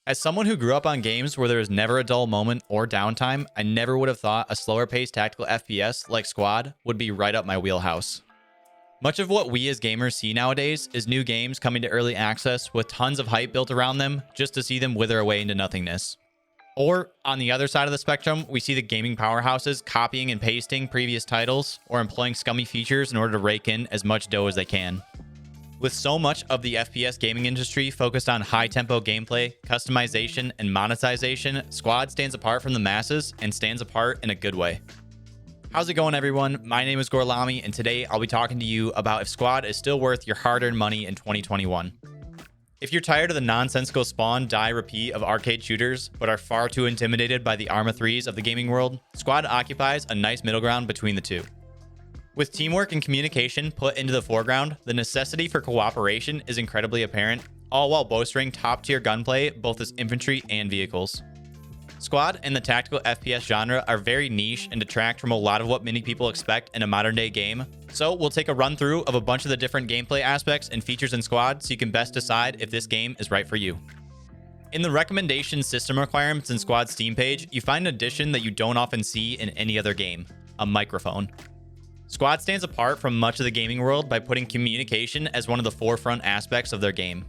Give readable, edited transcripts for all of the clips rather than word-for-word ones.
As someone who grew up on games where there was never a dull moment or downtime, I never would have thought a slower paced tactical FPS like Squad would be right up my wheelhouse. Much of what we as gamers see nowadays is new games coming to early access with tons of hype built around them just to see them wither away into nothingness. Or, on the other side of the spectrum, we see the gaming powerhouses copying and pasting previous titles or employing scummy features in order to rake in as much dough as they can. With so much of the FPS gaming industry focused on high-tempo gameplay, customization, and monetization, Squad stands apart from the masses and stands apart in a good way. How's it going, everyone? My name is Gorlami, and today I'll be talking to you about if Squad is still worth your hard-earned money in 2021. If you're tired of the nonsensical spawn, die, repeat of arcade shooters, but are far too intimidated by the Arma 3s of the gaming world, Squad occupies a nice middle ground between the two. With teamwork and communication put into the foreground, the necessity for cooperation is incredibly apparent, all while bolstering top-tier gunplay both as infantry and vehicles. Squad and the tactical FPS genre are very niche and detract from a lot of what many people expect in a modern-day game, so we'll take a run-through of a bunch of the different gameplay aspects and features in Squad so you can best decide if this game is right for you. In the recommendation system requirements in Squad's Steam page, you find an addition that you don't often see in any other game: a microphone. Squad stands apart from much of the gaming world by putting communication as one of the forefront aspects of their game.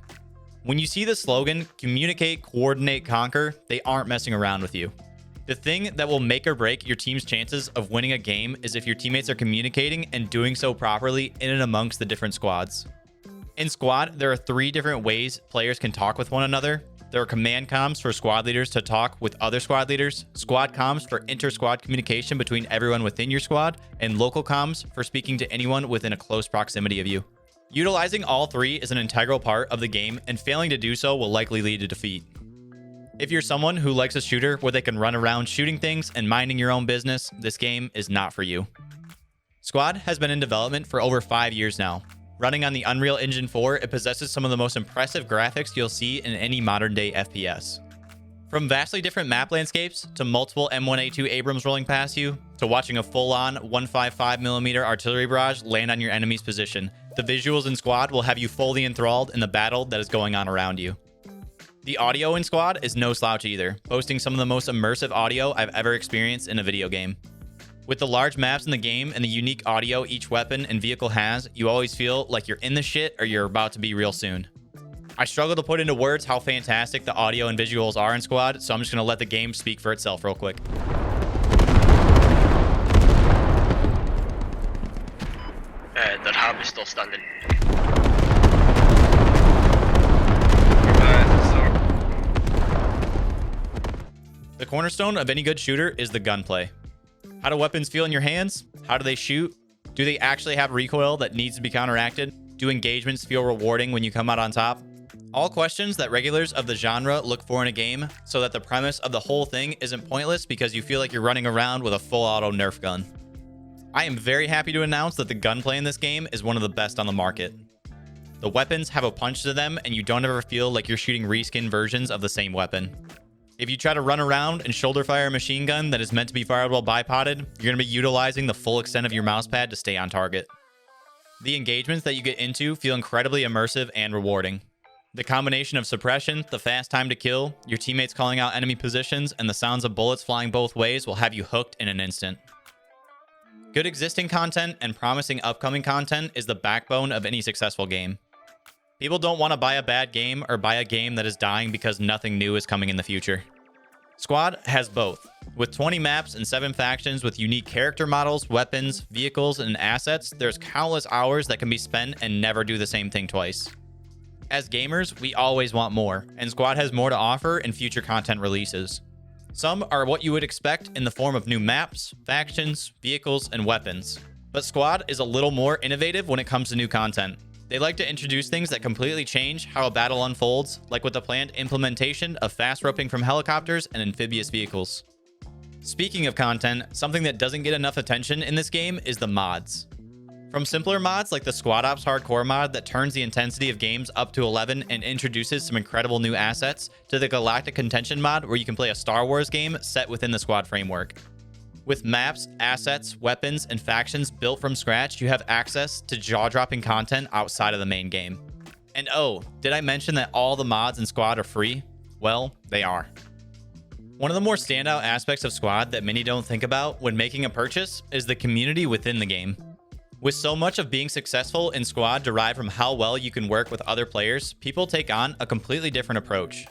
When you see the slogan, communicate, coordinate, conquer, they aren't messing around with you. The thing that will make or break your team's chances of winning a game is if your teammates are communicating and doing so properly in and amongst the different squads. In Squad, there are 3 different ways players can talk with one another. There are command comms for squad leaders to talk with other squad leaders, squad comms for inter-squad communication between everyone within your squad, and local comms for speaking to anyone within a close proximity of you. Utilizing all 3 is an integral part of the game, and failing to do so will likely lead to defeat. If you're someone who likes a shooter where they can run around shooting things and minding your own business, this game is not for you. Squad has been in development for over 5 years now. Running on the Unreal Engine 4, it possesses some of the most impressive graphics you'll see in any modern-day FPS. From vastly different map landscapes, to multiple M1A2 Abrams rolling past you, to watching a full-on 155mm artillery barrage land on your enemy's position, the visuals in Squad will have you fully enthralled in the battle that is going on around you. The audio in Squad is no slouch either, boasting some of the most immersive audio I've ever experienced in a video game. With the large maps in the game and the unique audio each weapon and vehicle has, you always feel like you're in the shit or you're about to be real soon. I struggle to put into words how fantastic the audio and visuals are in Squad, so I'm just going to let the game speak for itself real quick. The hub is still standing. The cornerstone of any good shooter is the gunplay. How do weapons feel in your hands? How do they shoot? Do they actually have recoil that needs to be counteracted? Do engagements feel rewarding when you come out on top? All questions that regulars of the genre look for in a game, so that the premise of the whole thing isn't pointless because you feel like you're running around with a full auto Nerf gun. I am very happy to announce that the gunplay in this game is one of the best on the market. The weapons have a punch to them, and you don't ever feel like you're shooting reskin versions of the same weapon. If you try to run around and shoulder fire a machine gun that is meant to be fired while bipoded, you're going to be utilizing the full extent of your mousepad to stay on target. The engagements that you get into feel incredibly immersive and rewarding. The combination of suppression, the fast time to kill, your teammates calling out enemy positions, and the sounds of bullets flying both ways will have you hooked in an instant. Good existing content and promising upcoming content is the backbone of any successful game. People don't want to buy a bad game or buy a game that is dying because nothing new is coming in the future. Squad has both. With 20 maps and 7 factions with unique character models, weapons, vehicles, and assets, there's countless hours that can be spent and never do the same thing twice. As gamers, we always want more, and Squad has more to offer in future content releases. Some are what you would expect in the form of new maps, factions, vehicles, and weapons. But Squad is a little more innovative when it comes to new content. They like to introduce things that completely change how a battle unfolds, like with the planned implementation of fast roping from helicopters and amphibious vehicles. Speaking of content, something that doesn't get enough attention in this game is the mods. From simpler mods like the Squad Ops Hardcore mod that turns the intensity of games up to 11 and introduces some incredible new assets, to the Galactic Contention mod where you can play a Star Wars game set within the Squad framework. With maps, assets, weapons, and factions built from scratch, you have access to jaw-dropping content outside of the main game. And oh, did I mention that all the mods in Squad are free? Well, they are. One of the more standout aspects of Squad that many don't think about when making a purchase is the community within the game. With so much of being successful in Squad derived from how well you can work with other players, people take on a completely different approach.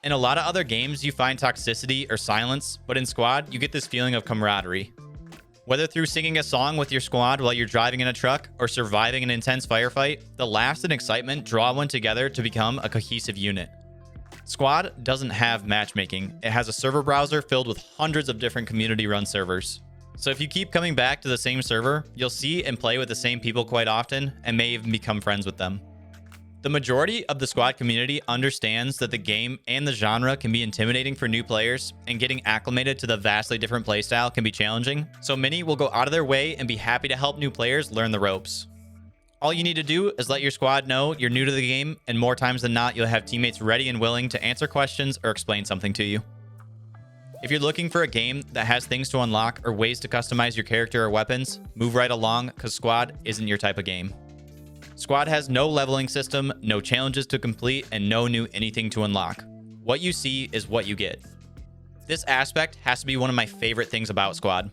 In a lot of other games, you find toxicity or silence, but in Squad, you get this feeling of camaraderie. Whether through singing a song with your squad while you're driving in a truck or surviving an intense firefight, the laughs and excitement draw one together to become a cohesive unit. Squad doesn't have matchmaking. It has a server browser filled with hundreds of different community-run servers. So if you keep coming back to the same server, you'll see and play with the same people quite often and may even become friends with them. The majority of the Squad community understands that the game and the genre can be intimidating for new players, and getting acclimated to the vastly different playstyle can be challenging, so many will go out of their way and be happy to help new players learn the ropes. All you need to do is let your squad know you're new to the game, and more times than not, you'll have teammates ready and willing to answer questions or explain something to you. If you're looking for a game that has things to unlock or ways to customize your character or weapons, move right along, because Squad isn't your type of game. Squad has no leveling system, no challenges to complete, and no new anything to unlock. What you see is what you get. This aspect has to be one of my favorite things about Squad.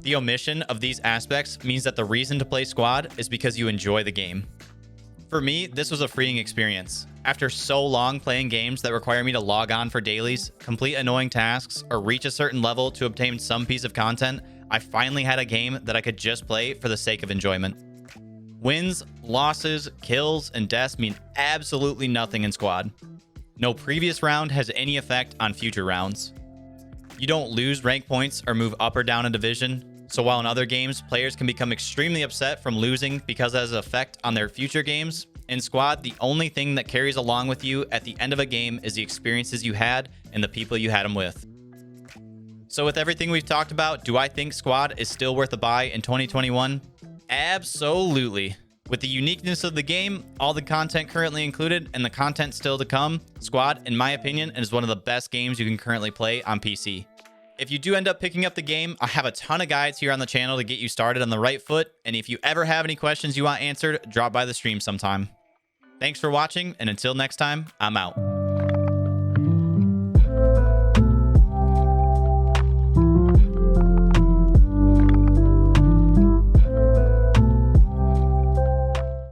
The omission of these aspects means that the reason to play Squad is because you enjoy the game. For me, this was a freeing experience. After so long playing games that require me to log on for dailies, complete annoying tasks, or reach a certain level to obtain some piece of content, I finally had a game that I could just play for the sake of enjoyment. Wins, losses, kills, and deaths mean absolutely nothing in Squad. No previous round has any effect on future rounds. You don't lose rank points or move up or down a division, so while in other games, players can become extremely upset from losing because it has an effect on their future games, in Squad, the only thing that carries along with you at the end of a game is the experiences you had and the people you had them with. So with everything we've talked about, do I think Squad is still worth a buy in 2021? Absolutely. With the uniqueness of the game, all the content currently included, and the content still to come, Squad, in my opinion, is one of the best games you can currently play on PC. If you do end up picking up the game, I have a ton of guides here on the channel to get you started on the right foot, and if you ever have any questions you want answered, drop by the stream sometime. Thanks for watching, and until next time, I'm out.